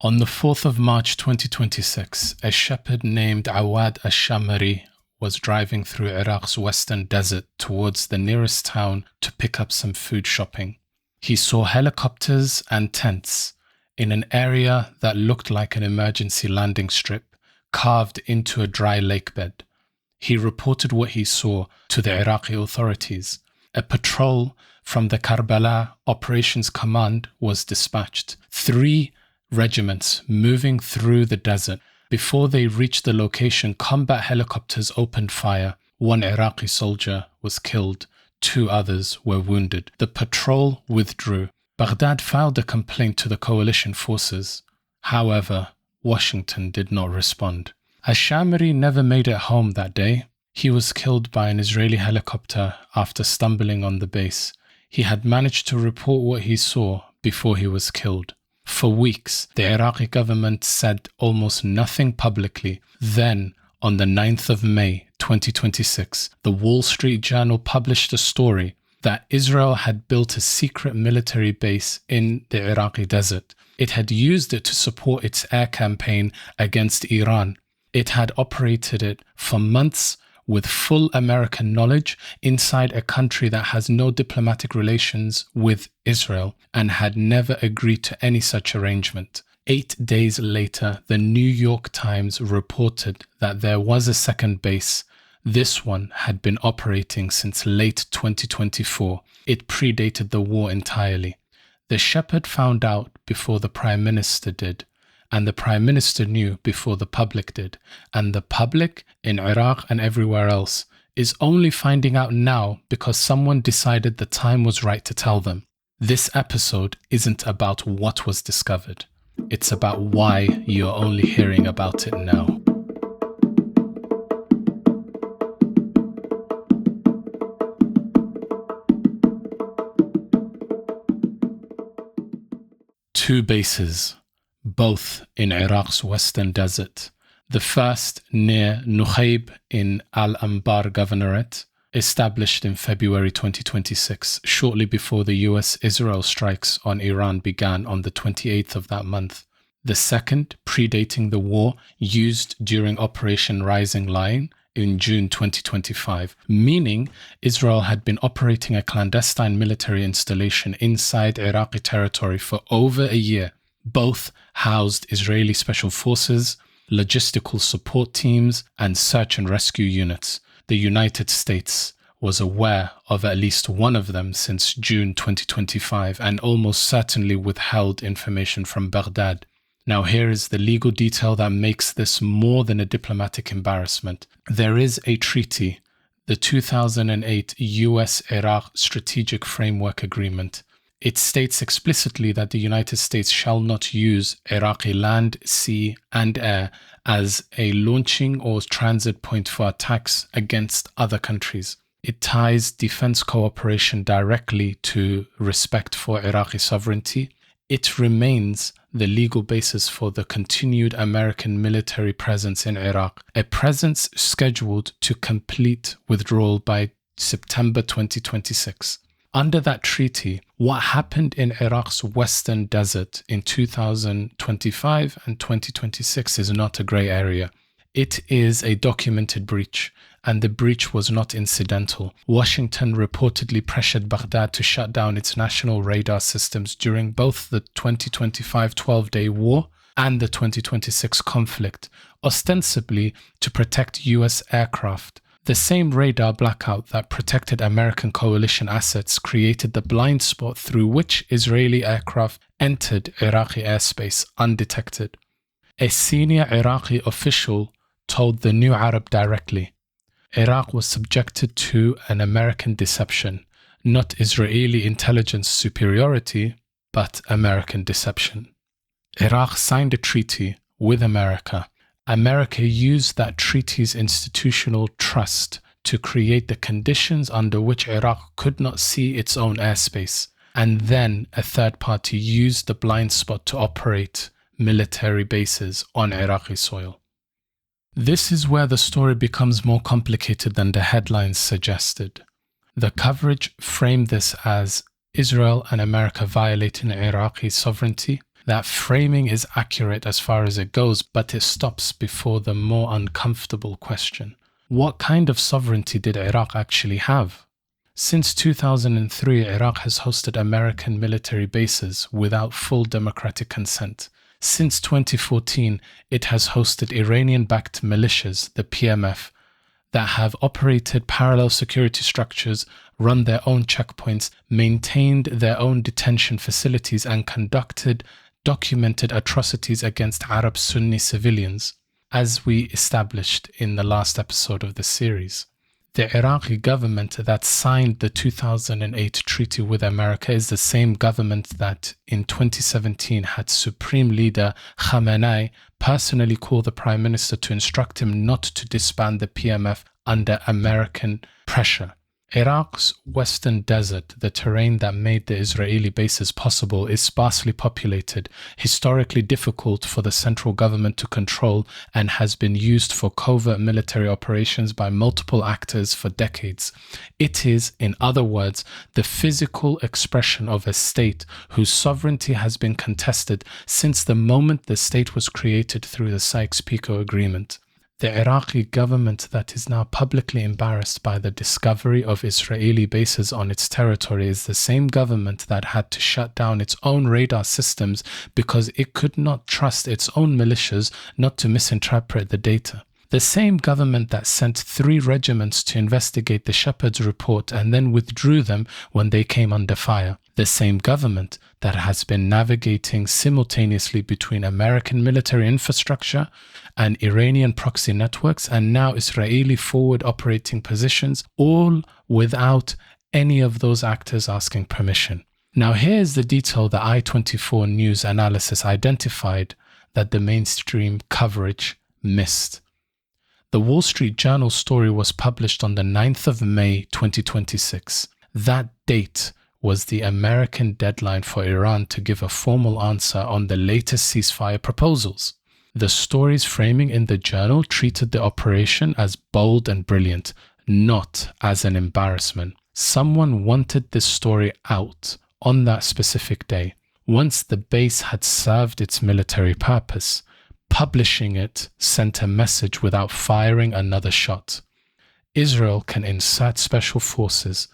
On the 4th of March 2026, a shepherd named Awwad al-Shammari was driving through Iraq's western desert towards the nearest town to pick up some food shopping. He saw helicopters and tents in an area that looked like an emergency landing strip carved into a dry lakebed. He reported what he saw to the Iraqi authorities. A patrol from the Karbala Operations Command was dispatched. 3 regiments moving through the desert. Before they reached the location, combat helicopters opened fire. 1 Iraqi soldier was killed. 2 others were wounded. The patrol withdrew. Baghdad filed a complaint to the coalition forces. However, Washington did not respond. Al-Shammari never made it home that day. He was killed by an Israeli helicopter after stumbling on the base. He had managed to report what he saw before he was killed. For weeks, the Iraqi government said almost nothing publicly. Then, on the 9th of May 2026, the Wall Street Journal published a story that Israel had built a secret military base in the Iraqi desert. It had used it to support its air campaign against Iran. It had operated it for months with full American knowledge inside a country that has no diplomatic relations with Israel and had never agreed to any such arrangement. 8 days later, the New York Times reported that there was a second base. This one had been operating since late 2024. It predated the war entirely. The shepherd found out before the Prime Minister did, and the Prime Minister knew before the public did, and the public in Iraq and everywhere else is only finding out now because someone decided the time was right to tell them. This episode isn't about what was discovered. It's about why you're only hearing about it now. Two bases, both in Iraq's western desert. The first near Nukhayb in al-Anbar Governorate, established in February 2026, shortly before the US-Israel strikes on Iran began on the 28th of that month. The second, predating the war, used during Operation Rising Lion in June 2025, meaning Israel had been operating a clandestine military installation inside Iraqi territory for over a year. Both housed Israeli special forces, logistical support teams, and search and rescue units. The United States was aware of at least one of them since June 2025 and almost certainly withheld information from Baghdad. Now here is the legal detail that makes this more than a diplomatic embarrassment. There is a treaty, the 2008 US-Iraq Strategic Framework Agreement. It states explicitly that the United States shall not use Iraqi land, sea, and air as a launching or transit point for attacks against other countries. It ties defense cooperation directly to respect for Iraqi sovereignty. It remains the legal basis for the continued American military presence in Iraq, a presence scheduled to complete withdrawal by September 2026. Under that treaty, what happened in Iraq's western desert in 2025 and 2026 is not a grey area. It is a documented breach, and the breach was not incidental. Washington reportedly pressured Baghdad to shut down its national radar systems during both the 2025 12-day war and the 2026 conflict, ostensibly to protect US aircraft. The same radar blackout that protected American coalition assets created the blind spot through which Israeli aircraft entered Iraqi airspace undetected. A senior Iraqi official told the New Arab directly, Iraq was subjected to an American deception, not Israeli intelligence superiority, but American deception. Iraq signed a treaty with America. America used that treaty's institutional trust to create the conditions under which Iraq could not see its own airspace, and then a third party used the blind spot to operate military bases on Iraqi soil. This is where the story becomes more complicated than the headlines suggested. The coverage framed this as Israel and America violating Iraqi sovereignty, That framing is accurate as far as it goes, but it stops before the more uncomfortable question. What kind of sovereignty did Iraq actually have? Since 2003, Iraq has hosted American military bases without full democratic consent. Since 2014, it has hosted Iranian-backed militias, the PMF, that have operated parallel security structures, run their own checkpoints, maintained their own detention facilities, and conducted documented atrocities against Arab Sunni civilians, as we established in the last episode of the series. The Iraqi government that signed the 2008 treaty with America is the same government that in 2017 had Supreme Leader Khamenei personally call the Prime Minister to instruct him not to disband the PMF under American pressure. Iraq's western desert, the terrain that made the Israeli bases possible, is sparsely populated, historically difficult for the central government to control, and has been used for covert military operations by multiple actors for decades. It is, in other words, the physical expression of a state whose sovereignty has been contested since the moment the state was created through the Sykes-Picot Agreement. The Iraqi government that is now publicly embarrassed by the discovery of Israeli bases on its territory is the same government that had to shut down its own radar systems because it could not trust its own militias not to misinterpret the data. The same government that sent 3 regiments to investigate the Shepherd's report and then withdrew them when they came under fire. The same government that has been navigating simultaneously between American military infrastructure and Iranian proxy networks and now Israeli forward operating positions, all without any of those actors asking permission. Now here's the detail that I-24 News analysis identified that the mainstream coverage missed. The Wall Street Journal story was published on the 9th of May 2026. That date was the American deadline for Iran to give a formal answer on the latest ceasefire proposals. The story's framing in the journal treated the operation as bold and brilliant, not as an embarrassment. Someone wanted this story out on that specific day. Once the base had served its military purpose, publishing it sent a message without firing another shot. Israel can insert special forces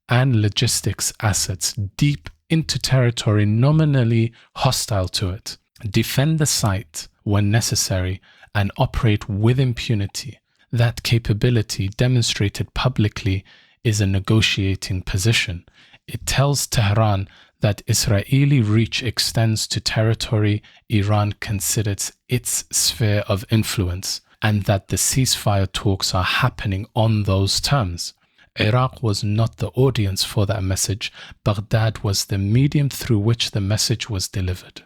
and logistics assets deep into territory nominally hostile to it, defend the site when necessary, and operate with impunity. That capability, demonstrated publicly, is a negotiating position. It tells Tehran that Israeli reach extends to territory Iran considers its sphere of influence, and that the ceasefire talks are happening on those terms. Iraq was not the audience for that message. Baghdad was the medium through which the message was delivered.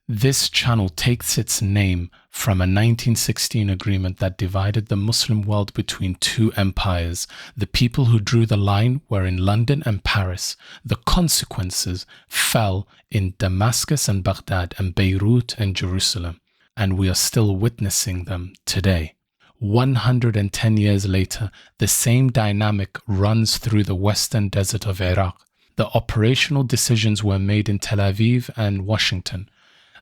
This channel takes its name from a 1916 agreement that divided the Muslim world between 2 empires. The people who drew the line were in London and Paris. The consequences fell in Damascus and Baghdad and Beirut and Jerusalem, and we are still witnessing them today. 110 years later, the same dynamic runs through the western desert of Iraq. The operational decisions were made in Tel Aviv and Washington.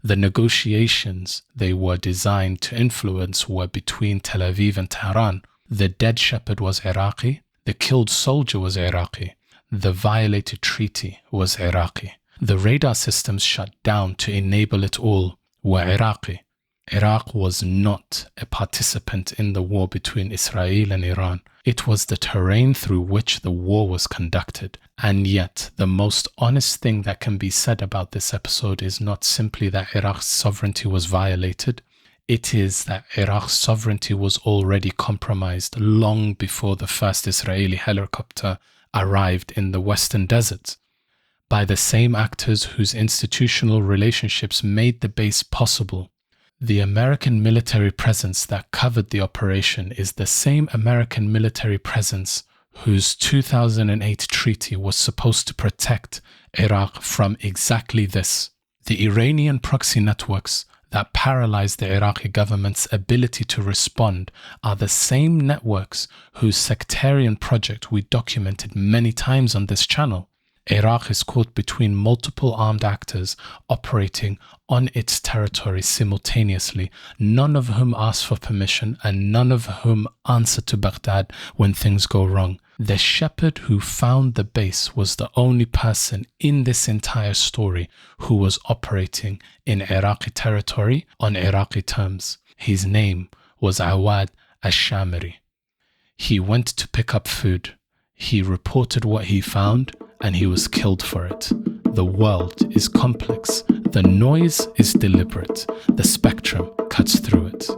The negotiations they were designed to influence were between Tel Aviv and Tehran. The dead shepherd was Iraqi. The killed soldier was Iraqi. The violated treaty was Iraqi. The radar systems shut down to enable it all were Iraqi. Iraq was not a participant in the war between Israel and Iran. It was the terrain through which the war was conducted. And yet, the most honest thing that can be said about this episode is not simply that Iraq's sovereignty was violated. It is that Iraq's sovereignty was already compromised long before the first Israeli helicopter arrived in the western desert, by the same actors whose institutional relationships made the base possible. The American military presence that covered the operation is the same American military presence whose 2008 treaty was supposed to protect Iraq from exactly this. The Iranian proxy networks that paralyzed the Iraqi government's ability to respond are the same networks whose sectarian project we documented many times on this channel. Iraq is caught between multiple armed actors operating on its territory simultaneously, none of whom ask for permission and none of whom answer to Baghdad when things go wrong. The shepherd who found the base was the only person in this entire story who was operating in Iraqi territory on Iraqi terms. His name was Awwad al-Shammari. He went to pick up food. He reported what he found and he was killed for it. The world is complex. The noise is deliberate. The spectrum cuts through it.